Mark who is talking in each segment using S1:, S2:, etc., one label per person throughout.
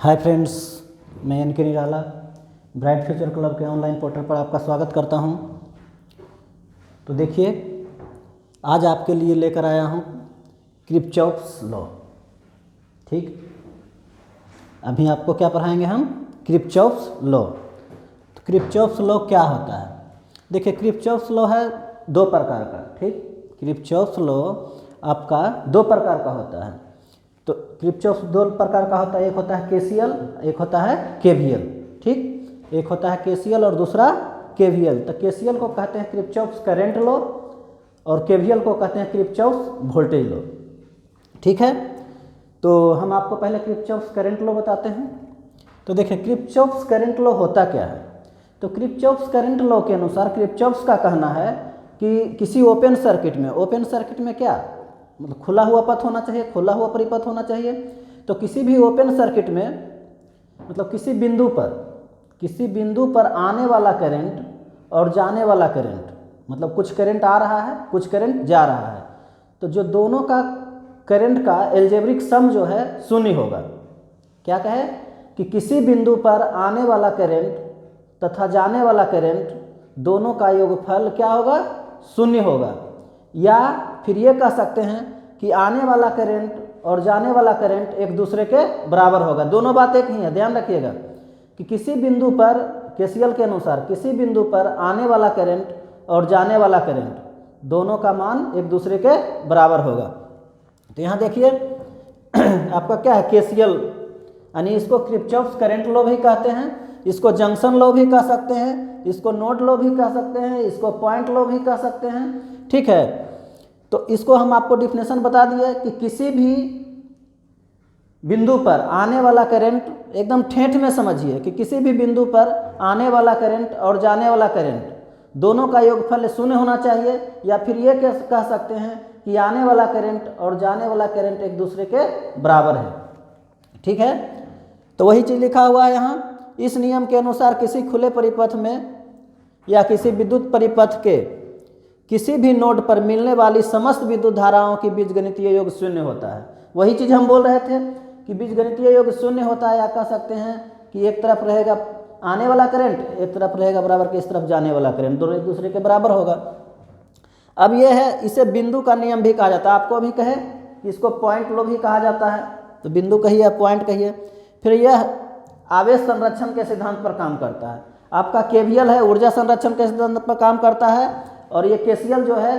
S1: Hi friends, मैं N K निराला bright future club के online portal पर आपका स्वागत करता हूं। तो देखिए, आज आपके लिए लेकर आया हूं किरचॉफ्स लॉ। ठीक, अभी आपको क्या पढ़ाएंगे हम? Kirchhoff's law. तो किरचॉफ्स लॉ क्या होता है? देखिए, किरचॉफ्स लॉ है दो प्रकार का। ठीक, किरचॉफ्स लॉ आपका दो प्रकार का होता है। तो किरचॉफ्स दो प्रकार का होता है, एक होता है केसीएल, एक होता है केवीएल। ठीक, एक होता है केसीएल और दूसरा केवीएल। तो केसीएल को कहते हैं किरचॉफ्स करंट लॉ और केवीएल को कहते हैं किरचॉफ्स वोल्टेज लॉ। ठीक है, तो हम आपको पहले किरचॉफ्स करंट लॉ बताते हैं। तो देखिए, किरचॉफ्स करंट लॉ होता क्या है? तो किरचॉफ्स करंट लॉ के अनुसार किरचॉफ्स का कहना है कि किसी ओपन सर्किट में क्या मतलब खुला हुआ पथ होना चाहिए, खुला हुआ परिपथ होना चाहिए। तो किसी भी ओपन सर्किट में मतलब किसी बिंदु पर आने वाला करंट और जाने वाला करंट, मतलब कुछ करंट आ रहा है, कुछ करंट जा रहा है, तो जो दोनों का करंट का एल्जेब्रिक सम जो है शून्य होगा। क्या कहे कि किसी बिंदु पर आने वाला करंट तथा जाने वाला करंट दोनों का योगफल क्या होगा? शून्य होगा। या फिर ये कह सकते हैं कि आने वाला करंट और जाने वाला करंट एक दूसरे के बराबर होगा। दोनों बात एक ही है, ध्यान रखिएगा कि किसी बिंदु पर केसीएल के अनुसार किसी बिंदु पर आने वाला करंट और जाने वाला करंट दोनों का मान एक दूसरे के बराबर होगा। तो यहाँ देखिए आपका क्या है? केसीएल, यानी इसको किरचॉफ्स करंट लॉ भी कहते हैं, इसको जंक्शन लॉ भी कह सकते हैं, इसको नोड लॉ भी कह सकते हैं, इसको पॉइंट लॉ भी कह सकते हैं। ठीक है, तो इसको हम आपको डिफिनेशन बता दिए कि किसी भी बिंदु पर आने वाला करंट, एकदम ठेठ में समझिए कि किसी भी बिंदु पर आने वाला करंट और जाने वाला करंट दोनों का योगफल शून्य होना चाहिए। या फिर ये कह सकते हैं कि आने वाला करंट और जाने वाला करंट एक दूसरे के बराबर है। ठीक है, तो वही चीज़ लिखा हुआ है यहाँ। इस नियम के अनुसार किसी खुले परिपथ में या किसी विद्युत परिपथ के किसी भी नोड पर मिलने वाली समस्त विद्युत धाराओं की बीजगणितीय योग शून्य होता है। वही चीज़ हम बोल रहे थे कि बीजगणितीय योग शून्य होता है, या कह सकते हैं कि एक तरफ रहेगा आने वाला करंट, एक तरफ रहेगा बराबर के इस तरफ जाने वाला करंट, दोनों एक दूसरे के बराबर होगा। अब ये है, इसे बिंदु का नियम भी कहा जाता है। आपको अभी कहे कि इसको पॉइंट लॉ भी कहा जाता है, तो बिंदु कहिए, पॉइंट कहिए। फिर यह आवेश संरक्षण के सिद्धांत पर काम करता है। आपका केवीएल है ऊर्जा संरक्षण के सिद्धांत पर काम करता है, और ये केसीएल जो है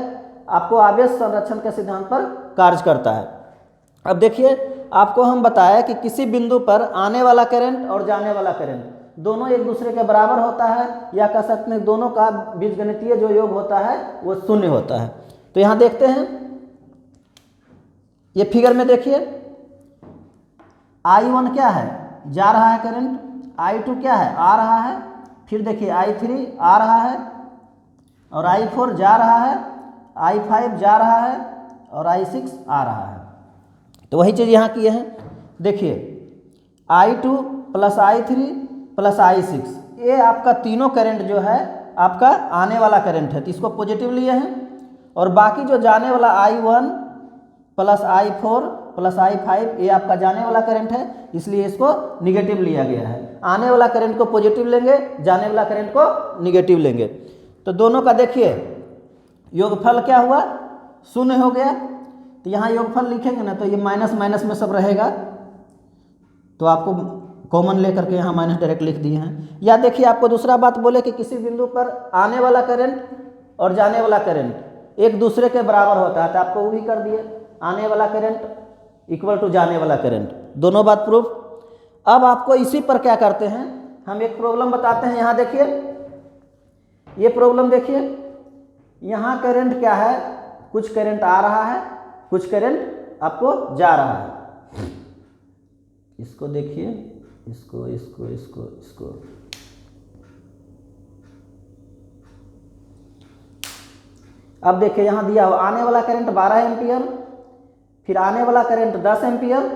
S1: आपको आवेश संरक्षण के सिद्धांत पर कार्य करता है। अब देखिए, आपको हम बताया कि किसी बिंदु पर आने वाला करंट और जाने वाला करंट दोनों एक दूसरे के बराबर होता है, या कह सकते हैं दोनों का बीजगणितीय जो योग होता है वो शून्य होता है। तो यहाँ देखते हैं, ये फिगर में देखिए, I1 क्या है? जा रहा है करंट। I2 क्या है? आ रहा है। फिर देखिए I3 आ रहा है, और I4 जा रहा है, I5 जा रहा है, और I6 आ रहा है। तो वही चीज़ यहाँ की है। देखिए, I2 plus I3 plus I6, ये आपका तीनों करंट जो है आपका आने वाला करंट है, तो इसको पॉजिटिव लिए हैं। और बाकी जो जाने वाला I1 plus I4 plus I5, ये आपका जाने वाला करंट है, इसलिए इसको निगेटिव लिया गया है। आने वाला करंट को पॉजिटिव लेंगे, जाने वाला करंट को निगेटिव लेंगे। तो दोनों का देखिए योगफल क्या हुआ? शून्य हो गया। तो यहाँ योगफल लिखेंगे ना, तो ये माइनस माइनस में सब रहेगा, तो आपको कॉमन लेकर के यहाँ माइनस डायरेक्ट लिख दिए हैं। या देखिए, आपको दूसरा बात बोले कि किसी बिंदु पर आने वाला करंट और जाने वाला करंट एक दूसरे के बराबर होता है, तो आपको वो भी कर दिए, आने वाला करंट इक्वल टू जाने वाला करंट, दोनों बात प्रूफ। अब आपको इसी पर क्या करते हैं, हम एक प्रॉब्लम बताते हैं। यहाँ देखिए, ये प्रॉब्लम देखिए, यहाँ करंट क्या है? कुछ करंट आ रहा है, कुछ करंट आपको जा रहा है। इसको देखिए, इसको इसको इसको इसको अब देखिए, यहाँ दिया हुआ आने वाला करंट 12 एम्पियर, फिर आने वाला करंट 10 एम्पियर,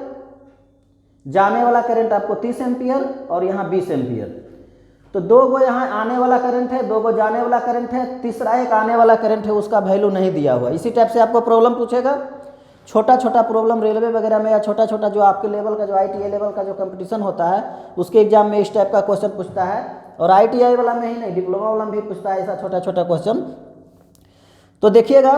S1: जाने वाला करंट आपको 30 एम्पियर, और यहाँ 20 एम्पियर। तो दो गो यहाँ आने वाला करंट है, दो गो जाने वाला करंट है, तीसरा एक आने वाला करंट है, उसका वैल्यू नहीं दिया हुआ। इसी टाइप से आपको प्रॉब्लम पूछेगा। छोटा छोटा प्रॉब्लम रेलवे वगैरह में या छोटा छोटा जो आपके लेवल का जो ITI लेवल का जो कंपटीशन होता है उसके एग्जाम में इस टाइप का क्वेश्चन पूछता है। और ITI वाला में ही नहीं, डिप्लोमा वाला में भी पूछता है ऐसा छोटा छोटा क्वेश्चन। तो देखिएगा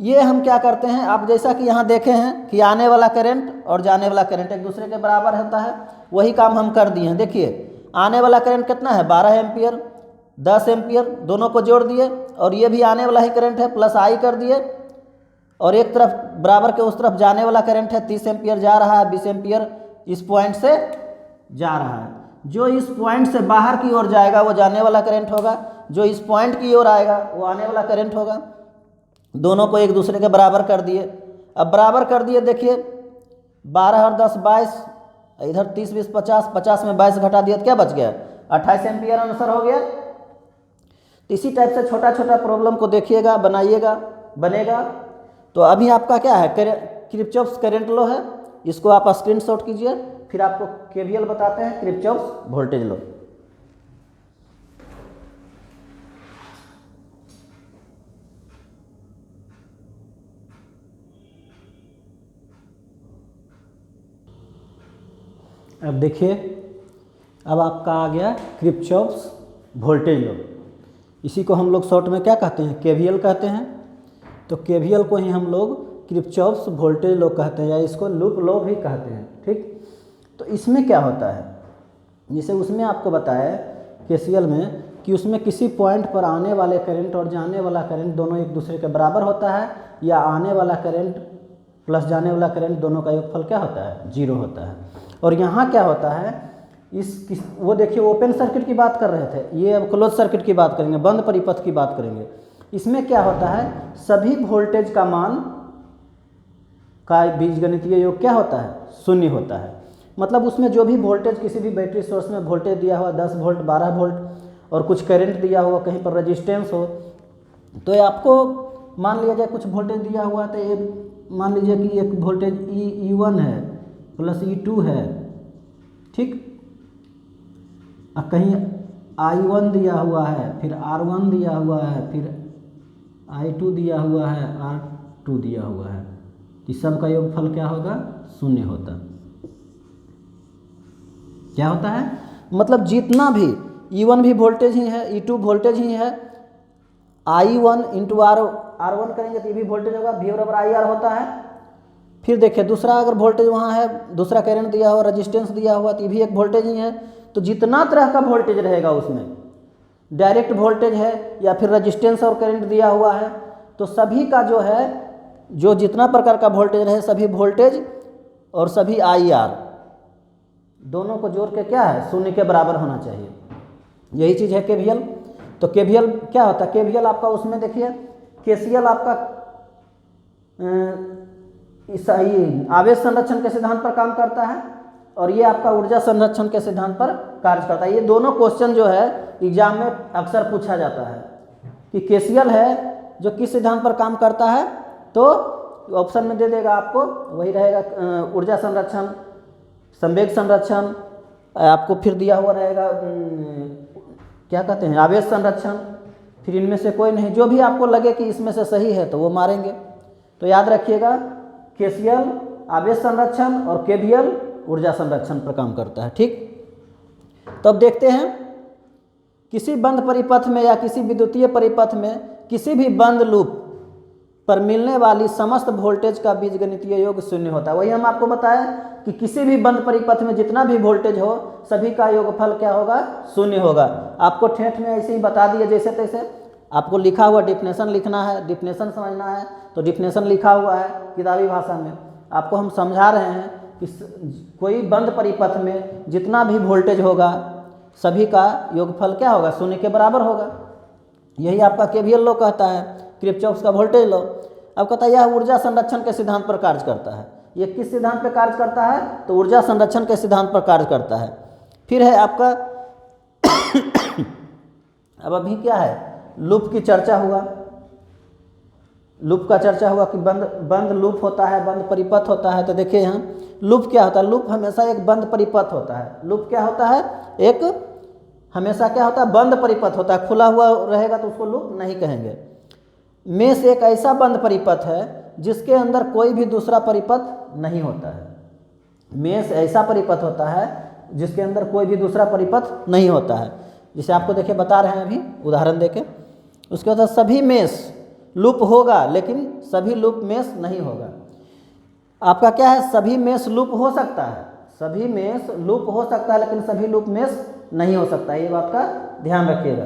S1: ये हम क्या करते हैं, आप जैसा कि यहाँ देखे हैं कि आने वाला करंट और जाने वाला करंट एक दूसरे के बराबर होता है, वही काम हम कर दिए हैं। देखिए आने वाला करंट कितना है 12 एम्पियर, 10 एम्पियर दोनों को जोड़ दिए, और ये भी आने वाला ही करंट है प्लस I कर दिए, और एक तरफ बराबर के उस तरफ जाने वाला करंट है 30 एम्पियर जा रहा है, 20 एम्पियर इस पॉइंट से जा रहा है। जो इस पॉइंट से बाहर की ओर जाएगा वो जाने वाला करंट होगा, जो इस पॉइंट की ओर आएगा वो आने वाला करंट होगा। दोनों को एक दूसरे के बराबर कर दिए। अब बराबर कर दिए, देखिए 12 और 10 22, इधर 30 20 50, 50 में 22 घटा दिया तो क्या बच गया 28 एम्पियर आंसर हो गया। तो इसी टाइप से छोटा छोटा प्रॉब्लम को देखिएगा, बनाइएगा, बनेगा। तो अभी आपका क्या है किरचॉफ्स करंट लॉ है, इसको आप स्क्रीनशॉट कीजिए, फिर आपको KVL बताते हैं किरचॉफ्स वोल्टेज लॉ। अब देखिए अब आपका आ गया किरचॉफ्स वोल्टेज लॉ। इसी को हम लोग शॉर्ट में क्या कहते हैं KVL कहते हैं। तो KVL को ही हम लोग किरचॉफ्स वोल्टेज लॉ कहते हैं, या इसको लूप लॉ भी कहते हैं। ठीक, तो इसमें क्या होता है, जैसे उसमें आपको बताया KCL में कि उसमें किसी पॉइंट पर आने वाले करंट और जाने वाला करंट दोनों एक दूसरे के बराबर होता है, या आने वाला करंट प्लस जाने वाला करंट दोनों का योगफल क्या होता है 0 होता है। और यहाँ क्या होता है वो देखिए ओपन सर्किट की बात कर रहे थे, ये अब क्लोज सर्किट की बात करेंगे, बंद परिपथ की बात करेंगे। इसमें क्या होता है सभी वोल्टेज का मान का बीजगणितीय योग क्या होता है 0 होता है। मतलब उसमें जो भी वोल्टेज किसी भी बैटरी सोर्स में वोल्टेज दिया हुआ 10 वोल्ट 12 वोल्ट और कुछ करंट दिया हुआ, कहीं पर रेजिस्टेंस हो, तो ये आपको मान लिया जाए कुछ वोल्टेज दिया हुआ, तो ये मान लीजिए कि एक वोल्टेज E1 है प्लस E2 है, ठीक, और कहीं I1 दिया हुआ है, फिर R1 दिया हुआ है, फिर I2 दिया हुआ है, R2 दिया हुआ है। इस सब का योगफल क्या होगा 0 होता। क्या होता है मतलब जितना भी E1 भी वोल्टेज ही है, E2 वोल्टेज ही है, I1 इंटू R1 करेंगे तो ये भी वोल्टेज होगा, V बराबर IR होता है। फिर देखिए दूसरा अगर वोल्टेज वहाँ है, दूसरा करंट दिया हुआ, रेजिस्टेंस दिया हुआ, तो ये भी एक वोल्टेज ही है। तो जितना तरह का वोल्टेज रहेगा उसमें, डायरेक्ट वोल्टेज है या फिर रेजिस्टेंस और करंट दिया हुआ है, तो सभी का जो है जो जितना प्रकार का वोल्टेज रहे सभी वोल्टेज और सभी IR दोनों को जोड़ के क्या है 0 के बराबर होना चाहिए। यही चीज़ है KVL। तो KVL क्या होता है, KVL आपका उसमें देखिए KCL आपका आवेश संरक्षण के सिद्धांत पर काम करता है, और ये आपका ऊर्जा संरक्षण के सिद्धांत पर कार्य करता है। ये दोनों क्वेश्चन जो है एग्जाम में अक्सर पूछा जाता है कि KCL है जो किस सिद्धांत पर काम करता है, तो ऑप्शन में दे देगा आपको, वही रहेगा ऊर्जा संरक्षण, संवेग संरक्षण, आपको फिर दिया हुआ रहेगा क्या कहते हैं आवेश संरक्षण, फिर इनमें से कोई नहीं, जो भी आपको लगे कि इसमें से सही है तो वो मारेंगे। तो याद रखिएगा KCL आवेश संरक्षण और KVL ऊर्जा संरक्षण पर काम करता है। ठीक, तो अब देखते हैं किसी बंद परिपथ में या किसी विद्युतीय परिपथ में किसी भी बंद लूप पर मिलने वाली समस्त वोल्टेज का बीजगणितीय योग 0 होता है। वही हम आपको बताया कि किसी भी बंद परिपथ में जितना भी वोल्टेज हो सभी का योगफल क्या होगा 0 होगा। आपको ठेठ में ऐसे ही बता दिए जैसे तैसे, आपको लिखा हुआ डिफिनेशन लिखना है, डिफिनेशन समझना है तो डिफिनेशन लिखा हुआ है किताबी भाषा में। आपको हम समझा रहे हैं कि कोई बंद परिपथ में जितना भी वोल्टेज होगा सभी का योगफल क्या होगा 0 के बराबर होगा। यही आपका KVL लॉ कहता है, किरचॉफ्स का वोल्टेज लॉ। अब कहता है यह ऊर्जा संरक्षण के सिद्धांत पर कार्य करता है। ये किस सिद्धांत पर कार्य करता है, तो ऊर्जा संरक्षण के सिद्धांत पर कार्य करता है। फिर है आपका अब अभी क्या है लूप की चर्चा हुआ, लूप का चर्चा हुआ कि बंद लूप होता है, बंद परिपथ होता है। तो देखिए यहाँ लूप क्या होता है, लूप हमेशा एक बंद परिपथ होता है। लूप क्या होता है, एक हमेशा क्या होता है बंद परिपथ होता है, खुला हुआ रहेगा तो उसको लूप नहीं कहेंगे। मेष एक ऐसा बंद परिपथ है जिसके अंदर कोई भी दूसरा परिपथ नहीं होता है। मेष ऐसा परिपथ होता है जिसके अंदर कोई भी दूसरा परिपथ नहीं होता है। जिसे आपको देखिए बता रहे हैं अभी उदाहरण देके। उसके बाद सभी मेष लूप होगा लेकिन सभी लूप मेष नहीं होगा। आपका क्या है, सभी मेष लूप हो सकता है, सभी मेष लूप हो सकता है लेकिन सभी लूप मेष नहीं हो सकता है, ये बात का ध्यान रखिएगा।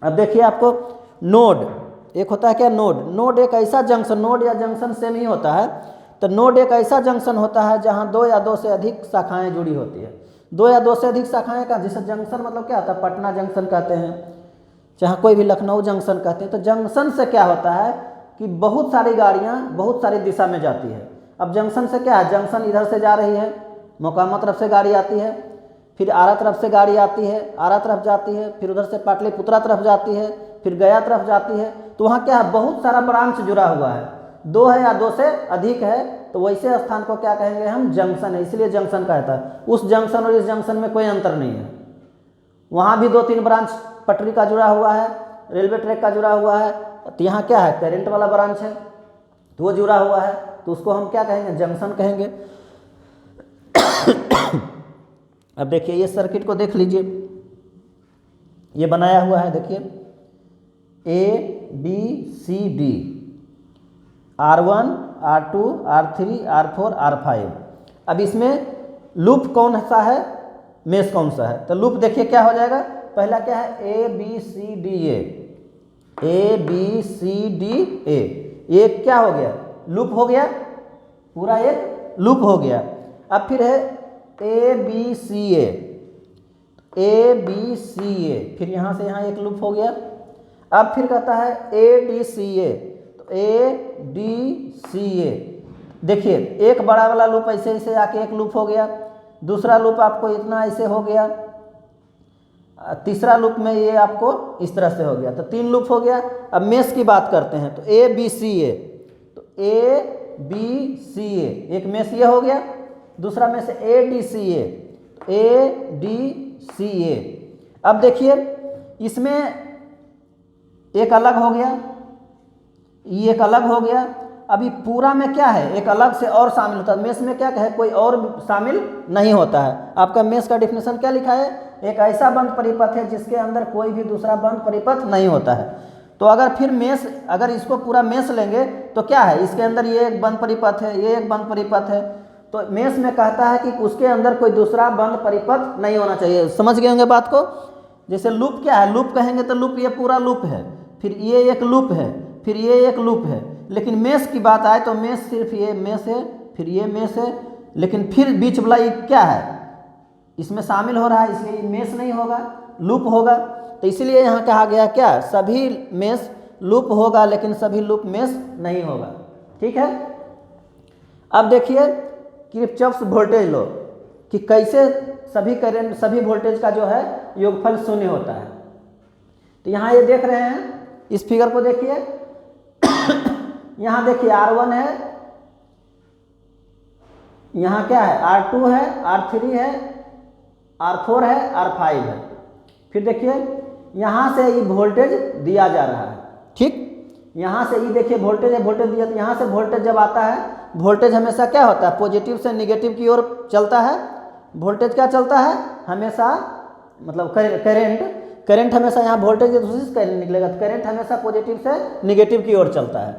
S1: अब देखिए आपको नोड एक होता है क्या, नोड एक ऐसा जंक्शन, नोड या जंक्शन सेम ही होता है। तो नोड एक ऐसा जंक्शन होता है जहाँ दो या दो से अधिक शाखाएं जुड़ी होती है। दो या दो से अधिक शाखाएं का, जिसे जंक्शन मतलब क्या होता है, पटना जंक्शन कहते हैं, चाहे कोई भी लखनऊ जंक्शन कहते हैं। तो जंक्शन से क्या होता है कि बहुत सारी गाड़ियाँ बहुत सारी दिशा में जाती है। अब जंक्शन से क्या है, जंक्शन इधर से जा रही है, मोकामा तरफ से गाड़ी आती है, फिर आरा तरफ से गाड़ी आती है, आरा तरफ जाती है, फिर उधर से पाटलिपुत्रा तरफ जाती है, फिर गया तरफ जाती है। तो वहाँ क्या है, बहुत सारा ब्रांच जुड़ा हुआ है, दो है या दो से अधिक है, तो वैसे स्थान को क्या कहेंगे हम, जंक्शन है, इसलिए जंक्शन कहता है। उस जंक्शन और इस जंक्शन में कोई अंतर नहीं है। वहाँ भी दो तीन ब्रांच पटरी का जुड़ा हुआ है, रेलवे ट्रैक का जुड़ा हुआ है, तो यहाँ क्या है, करंट वाला ब्रांच है तो वो जुड़ा हुआ है, तो उसको हम क्या कहेंगे, जंक्शन कहेंगे। अब देखिए ये सर्किट को देख लीजिए, ये बनाया हुआ है, देखिए ABCD, R1 R2 R3 R4 R5। अब इसमें लूप कौन सा है, मेष कौन सा है, तो लूप देखिए क्या हो जाएगा, पहला क्या है ABCDA, ABCDA, एक क्या हो गया, लूप हो गया, पूरा एक लूप हो गया। अब फिर है ABCA, ABCA, फिर यहाँ से यहाँ एक लूप हो गया। अब फिर कहता है ADCA, तो ADCA, देखिए एक बड़ा वाला लूप ऐसे ऐसे आके एक लूप हो गया, दूसरा लूप आपको इतना ऐसे हो गया, तीसरा लूप में ये आपको इस तरह से हो गया, तो तीन लूप हो गया। अब मेष की बात करते हैं, तो ABCA, तो ABCA एक मेष ये हो गया, दूसरा में से ADCA, तो ADCA। अब देखिए इसमें एक अलग हो गया, ये एक अलग हो गया। अभी पूरा में क्या है, एक अलग से और शामिल होता है। मेष में क्या है, कोई और शामिल नहीं होता है। आपका मेष का डिफिनेशन क्या लिखा है, एक ऐसा बंद परिपथ है जिसके अंदर कोई भी दूसरा बंद परिपथ नहीं होता है। तो अगर फिर मेष, अगर इसको पूरा मेष लेंगे तो क्या है, इसके अंदर ये एक बंद परिपथ है, ये एक बंद परिपथ है, तो मेष में कहता है कि उसके अंदर कोई दूसरा बंद परिपथ नहीं होना चाहिए। समझ गए होंगे बात को। जैसे लूप क्या है, लूप कहेंगे तो लूप ये पूरा लूप है, फिर ये एक लूप है, फिर ये एक लूप है। लेकिन मेष की बात आए तो मेष सिर्फ ये मेष है, फिर ये मेष है, लेकिन फिर बीच वाला ये क्या है, इसमें शामिल हो रहा है, इसलिए ये मेष नहीं होगा, लूप होगा। तो इसलिए यहाँ कहा गया क्या, सभी मेष लूप होगा लेकिन सभी लूप मेष नहीं होगा। ठीक है। अब देखिए किरचॉफ्स वोल्टेज लॉ कि कैसे सभी करंट, सभी वोल्टेज का जो है योगफल शून्य होता है। तो यहाँ ये देख रहे हैं, इस फिगर को देखिए, यहाँ देखिए R1 है, यहाँ क्या है R2 है, R3 है, R4 है, R5 है। फिर देखिए यहाँ से ये वोल्टेज दिया जा रहा है। ठीक, यहाँ से ये देखिए वोल्टेज है, वोल्टेज दिया, यहाँ से वोल्टेज जब आता है, वोल्टेज हमेशा क्या होता है, पॉजिटिव से निगेटिव की ओर चलता है। वोल्टेज क्या चलता है हमेशा, मतलब करंट हमेशा, यहाँ वोल्टेज दूसरी से करंट निकलेगा, तो करंट हमेशा पॉजिटिव से निगेटिव की ओर चलता है।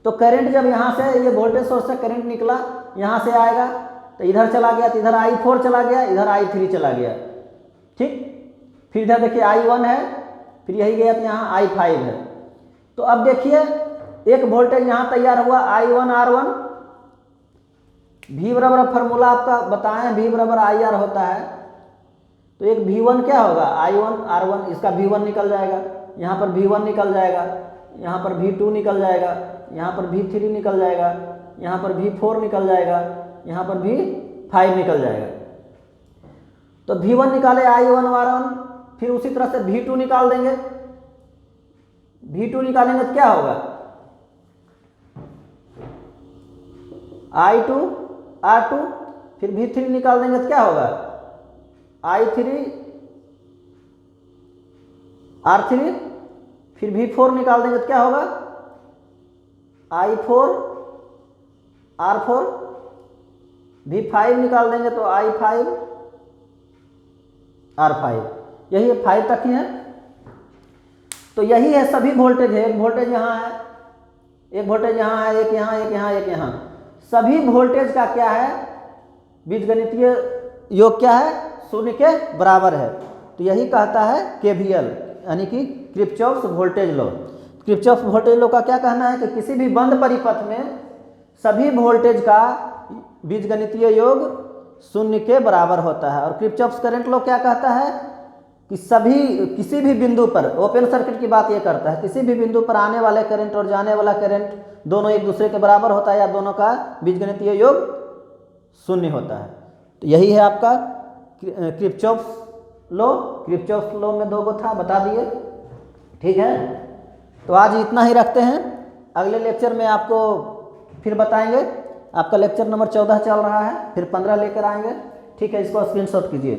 S1: तो करंट जब यहाँ से, ये वोल्टेज सोर्स से करंट निकला, यहाँ से आएगा तो इधर चला गया, तो इधर I4 चला गया, इधर I3 चला गया। ठीक, फिर इधर देखिए I1 है, फिर यही गया तो यहाँ I5 है। तो अब देखिए एक वोल्टेज यहाँ तैयार हुआ I1 R1, V बराबर फार्मूला आपका बताएं, V बराबर IR होता है। तो एक V1 क्या होगा, I1 R1, इसका V1 निकल जाएगा, यहाँ पर V1 निकल जाएगा, यहाँ पर V2 निकल जाएगा, यहाँ पर V3 निकल जाएगा, यहाँ पर V4 निकल जाएगा, यहाँ पर V5 निकल जाएगा। तो V1 निकाले I1 R1, फिर उसी तरह से V2 निकाल देंगे। V2 निकालेंगे तो क्या होगा, I2 R2, फिर V3 निकाल देंगे तो क्या होगा, I3 R3, फिर V4 निकाल देंगे तो क्या होगा, I4 R4, V5 निकाल देंगे तो I5 R5, यही 5 तक ही है। तो यही है सभी वोल्टेज है, एक वोल्टेज यहाँ है, एक वोल्टेज यहाँ है, एक यहाँ, एक यहाँ, एक यहाँ। सभी वोल्टेज का क्या है, बीजगणितीय योग क्या है, शून्य के बराबर है। तो यही कहता है KVL यानी कि Kirchhoff voltage law. Kirchhoff voltage law का क्या कहना है कि किसी भी बंद परिपथ में सभी वोल्टेज का बीजगणितीय योग शून्य के बराबर होता है। और किरचॉफ करंट लॉ क्या कहता है कि किसी भी बिंदु पर, ओपन सर्किट की बात ये करता है, किसी भी बिंदु पर आने वाले करंट और जाने वाला करंट दोनों एक दूसरे के बराबर होता है या दोनों का बीजगणितीय योग शून्य होता है। तो यही है आपका किरचॉफ लॉ। किरचॉफ लॉ में 2 गो था, बता दिए, ठीक है। तो आज इतना ही रखते हैं, अगले लेक्चर में आपको फिर बताएंगे। आपका लेक्चर नंबर 14 चल रहा है, फिर 15 लेकर आएंगे, ठीक है। इसको स्क्रीनशॉट कीजिए।